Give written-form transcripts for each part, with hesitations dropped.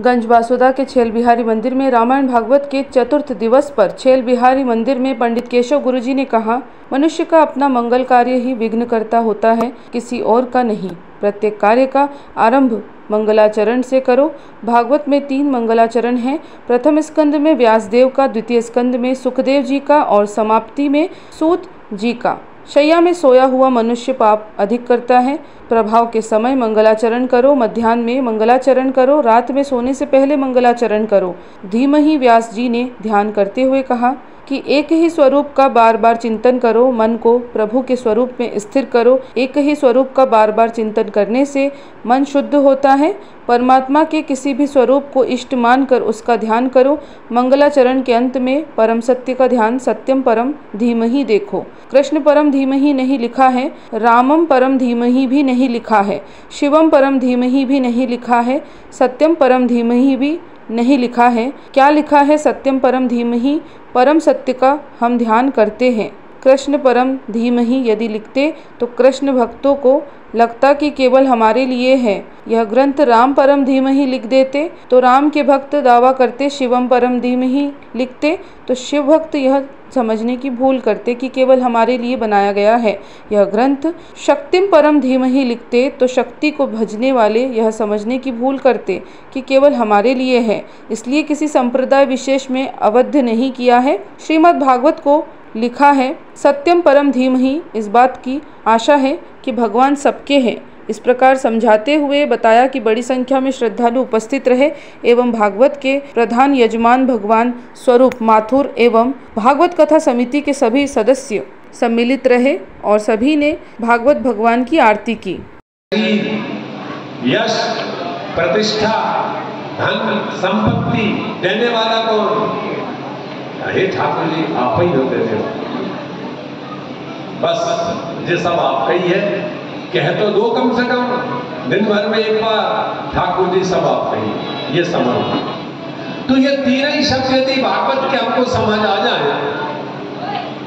गंज बासोदा के छेल बिहारी मंदिर में रामायण भागवत के चतुर्थ दिवस पर छेल बिहारी मंदिर में पंडित केशव गुरुजी ने कहा, मनुष्य का अपना मंगल कार्य ही विघ्नकर्ता होता है, किसी और का नहीं। प्रत्येक कार्य का आरंभ मंगलाचरण से करो। भागवत में 3 मंगलाचरण हैं। प्रथम स्कंद में व्यासदेव का, द्वितीय स्कंद में सुखदेव जी का और समाप्ति में सूत जी का। शैया में सोया हुआ मनुष्य पाप अधिक करता है। प्रभाव के समय मंगलाचरण करो, मध्याह्न में मंगलाचरण करो, रात में सोने से पहले मंगलाचरण करो। धीमहि व्यास जी ने ध्यान करते हुए कहा कि एक ही स्वरूप का बार बार चिंतन करो, मन को प्रभु के स्वरूप में स्थिर करो। एक ही स्वरूप का बार बार चिंतन करने से मन शुद्ध होता है। परमात्मा के किसी भी स्वरूप को इष्ट मानकर उसका ध्यान करो। मंगलाचरण के अंत में परम सत्य का ध्यान, सत्यम परम धीमहि देखो। कृष्ण परम धीमहि नहीं लिखा है, रामम परम धीमहि भी नहीं लिखा है, शिवम परम धीमहि भी नहीं लिखा है, सत्यम परम धीमहि भी नहीं लिखा है। क्या लिखा है? सत्यम परम धीमहि, परम सत्य का हम ध्यान करते हैं। कृष्ण परम धीमहि यदि लिखते तो कृष्ण भक्तों को लगता कि केवल हमारे लिए है। यह ग्रंथ राम परम धीमहि लिख देते तो राम के भक्त दावा करते, शिवम परम धीमहि लिखते तो शिव भक्त यह समझने की भूल करते कि केवल हमारे लिए बनाया गया है। यह ग्रंथ शक्तिम परम धीमहि लिखते तो शक्ति को भजने वाले यह समझने की भूल करते कि केवल हमारे लिए है, इसलिए किसी संप्रदाय विशेष में अवध नहीं किया है। श्रीमद् भागवत को लिखा है सत्यम परम धीमहि, इस बात की आशा है कि भगवान सबके हैं। इस प्रकार समझाते हुए बताया कि बड़ी संख्या में श्रद्धालु उपस्थित रहे एवं भागवत के प्रधान यजमान भगवान स्वरूप माथुर एवं भागवत कथा समिति के सभी सदस्य सम्मिलित रहे और सभी ने भागवत भगवान की आरती की। यश, प्रतिष्ठा, धन, संपत्ति देने वाला कौन? हे ठाकुर जी, आप ही होते थे। बस ये सब आपका ही है। कह तो दो कम से कम, दिन भर में एक बार, ठाकुर जी सब आपका ही, ये समझ। तो ये तीनों ही शब्द यदि भागवत के हमको समझ आ जाए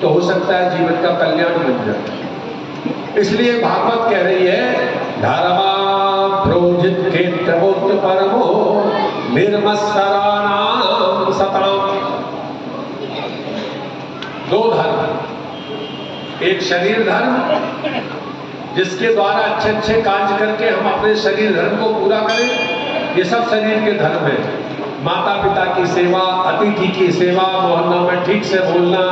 तो हो सकता है जीवन का कल्याण बन जाए। इसलिए भागवत कह रही है, धर्मा प्रोजित क्षेत्रबोध परमो निर्मत्सराणाम सताम। 2 धर्म, एक शरीर धर्म जिसके द्वारा अच्छे अच्छे कार्य करके हम अपने शरीर धर्म को पूरा करें, ये सब शरीर के धर्म है। माता पिता की सेवा, अतिथि की सेवा, मोहल्ला में ठीक से बोलना,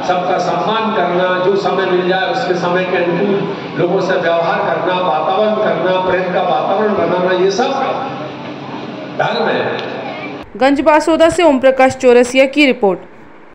सबका सम्मान करना, जो समय मिल जाए उसके समय के अनुकूल लोगों से व्यवहार करना, वातावरण करना, प्रेम का वातावरण बनाना, ये सब धर्म है। गंज बासोदा से ओम प्रकाश चौरसिया की रिपोर्ट।